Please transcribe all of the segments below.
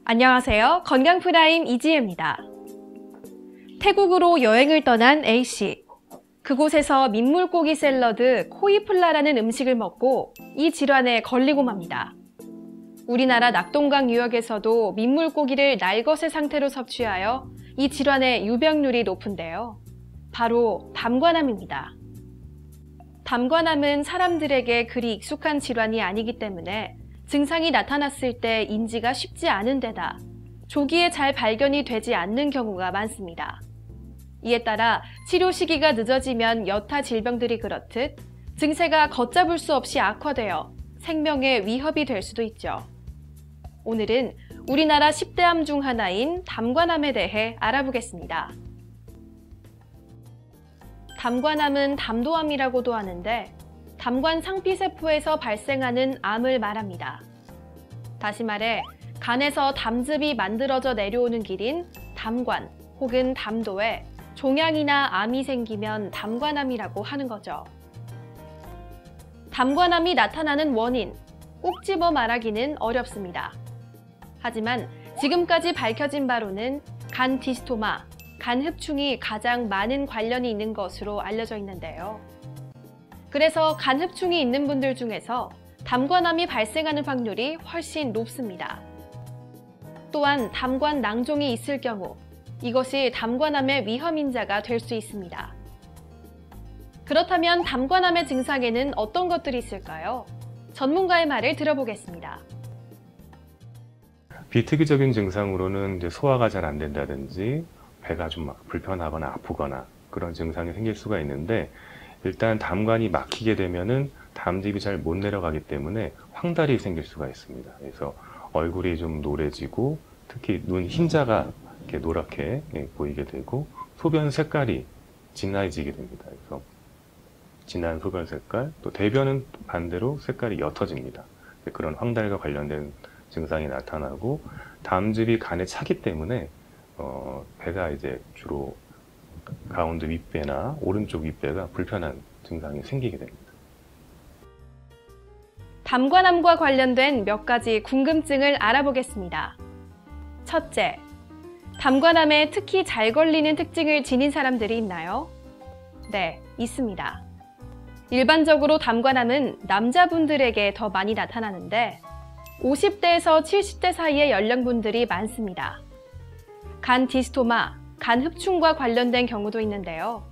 안녕하세요. 건강프라임 이지혜입니다. 태국으로 여행을 떠난 A씨. 그곳에서 민물고기 샐러드 코이플라라는 음식을 먹고 이 질환에 걸리고 맙니다. 우리나라 낙동강 유역에서도 민물고기를 날것의 상태로 섭취하여 이 질환의 유병률이 높은데요. 바로 담관암입니다. 담관암은 사람들에게 그리 익숙한 질환이 아니기 때문에 증상이 나타났을 때 인지가 쉽지 않은 데다 조기에 잘 발견이 되지 않는 경우가 많습니다. 이에 따라 치료 시기가 늦어지면 여타 질병들이 그렇듯 증세가 걷잡을 수 없이 악화되어 생명에 위협이 될 수도 있죠. 오늘은 우리나라 10대 암 중 하나인 담관암에 대해 알아보겠습니다. 담관암은 담도암이라고도 하는데 담관 상피세포에서 발생하는 암을 말합니다. 다시 말해 간에서 담즙이 만들어져 내려오는 길인 담관 혹은 담도에 종양이나 암이 생기면 담관암이라고 하는 거죠. 담관암이 나타나는 원인, 꼭 집어 말하기는 어렵습니다. 하지만 지금까지 밝혀진 바로는 간 디스토마, 간 흡충이 가장 많은 관련이 있는 것으로 알려져 있는데요. 그래서 간 흡충이 있는 분들 중에서 담관암이 발생하는 확률이 훨씬 높습니다. 또한 담관 낭종이 있을 경우 이것이 담관암의 위험인자가 될 수 있습니다. 그렇다면 담관암의 증상에는 어떤 것들이 있을까요? 전문가의 말을 들어보겠습니다. 비특이적인 증상으로는 소화가 잘 안 된다든지 배가 좀 불편하거나 아프거나 그런 증상이 생길 수가 있는데, 일단 담관이 막히게 되면은 담즙이 잘 못 내려가기 때문에 황달이 생길 수가 있습니다. 그래서 얼굴이 좀 노래지고 특히 눈 흰자가 이렇게 노랗게 보이게 되고 소변 색깔이 진해지게 됩니다. 그래서 진한 소변 색깔, 또 대변은 반대로 색깔이 옅어집니다. 그런 황달과 관련된 증상이 나타나고, 담즙이 간에 차기 때문에 배가 이제 주로 가운데 윗배나 오른쪽 윗배가 불편한 증상이 생기게 됩니다. 담관암과 관련된 몇 가지 궁금증을 알아보겠습니다. 첫째, 담관암에 특히 잘 걸리는 특징을 지닌 사람들이 있나요? 네, 있습니다. 일반적으로 담관암은 남자분들에게 더 많이 나타나는데 50대에서 70대 사이의 연령분들이 많습니다. 간 디스토마, 간 흡충과 관련된 경우도 있는데요.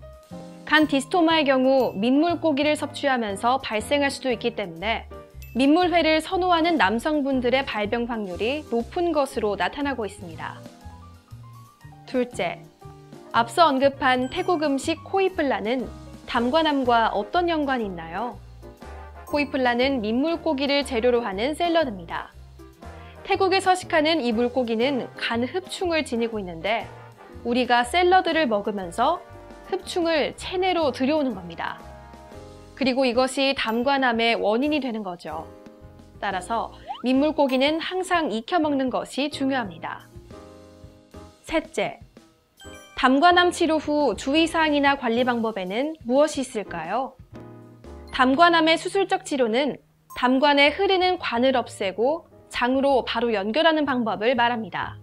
간 디스토마의 경우 민물고기를 섭취하면서 발생할 수도 있기 때문에 민물회를 선호하는 남성분들의 발병 확률이 높은 것으로 나타나고 있습니다. 둘째, 앞서 언급한 태국 음식 코이플라는 담관암과 어떤 연관이 있나요? 코이플라는 민물고기를 재료로 하는 샐러드입니다. 태국에 서식하는 이 물고기는 간 흡충을 지니고 있는데 우리가 샐러드를 먹으면서 흡충을 체내로 들여오는 겁니다. 그리고 이것이 담관암의 원인이 되는 거죠. 따라서 민물고기는 항상 익혀 먹는 것이 중요합니다. 셋째, 담관암 치료 후 주의사항이나 관리 방법에는 무엇이 있을까요? 담관암의 수술적 치료는 담관에 흐르는 관을 없애고 장으로 바로 연결하는 방법을 말합니다.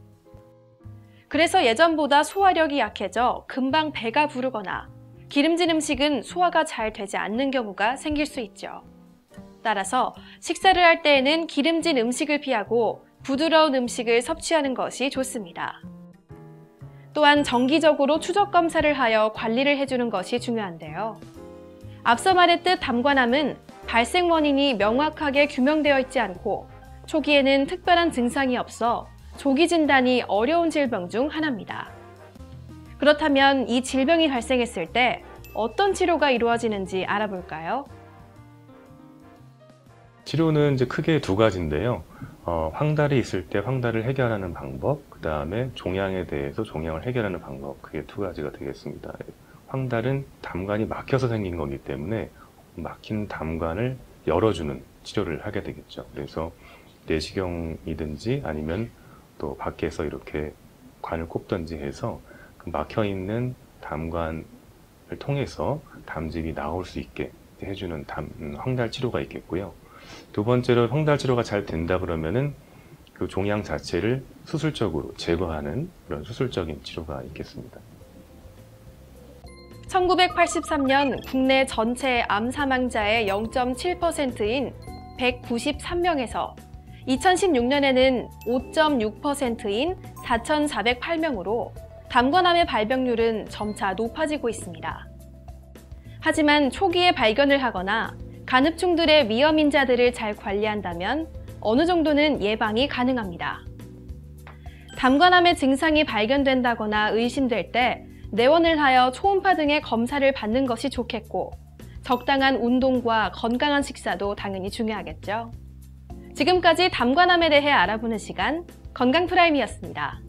그래서 예전보다 소화력이 약해져 금방 배가 부르거나 기름진 음식은 소화가 잘 되지 않는 경우가 생길 수 있죠. 따라서 식사를 할 때에는 기름진 음식을 피하고 부드러운 음식을 섭취하는 것이 좋습니다. 또한 정기적으로 추적 검사를 하여 관리를 해주는 것이 중요한데요. 앞서 말했듯 담관암은 발생 원인이 명확하게 규명되어 있지 않고 초기에는 특별한 증상이 없어 조기 진단이 어려운 질병 중 하나입니다. 그렇다면 이 질병이 발생했을 때 어떤 치료가 이루어지는지 알아볼까요? 치료는 이제 크게 두 가지인데요. 황달이 있을 때 황달을 해결하는 방법, 그 다음에 종양에 대해서 종양을 해결하는 방법, 그게 두 가지가 되겠습니다. 황달은 담관이 막혀서 생긴 거기 때문에 막힌 담관을 열어주는 치료를 하게 되겠죠. 그래서 내시경이든지 아니면 또 밖에서 이렇게 관을 꼽든지 해서 그 막혀있는 담관을 통해서 담즙이 나올 수 있게 해주는 황달 치료가 있겠고요. 두 번째로 황달 치료가 잘 된다 그러면은 그 종양 자체를 수술적으로 제거하는 그런 수술적인 치료가 있겠습니다. 1983년 국내 전체 암 사망자의 0.7%인 193명에서 2016년에는 5.6%인 4,408명으로 담관암의 발병률은 점차 높아지고 있습니다. 하지만 초기에 발견을 하거나 간흡충들의 위험인자들을 잘 관리한다면 어느 정도는 예방이 가능합니다. 담관암의 증상이 발견된다거나 의심될 때 내원을 하여 초음파 등의 검사를 받는 것이 좋겠고, 적당한 운동과 건강한 식사도 당연히 중요하겠죠. 지금까지 담관암에 대해 알아보는 시간, 건강프라임이었습니다.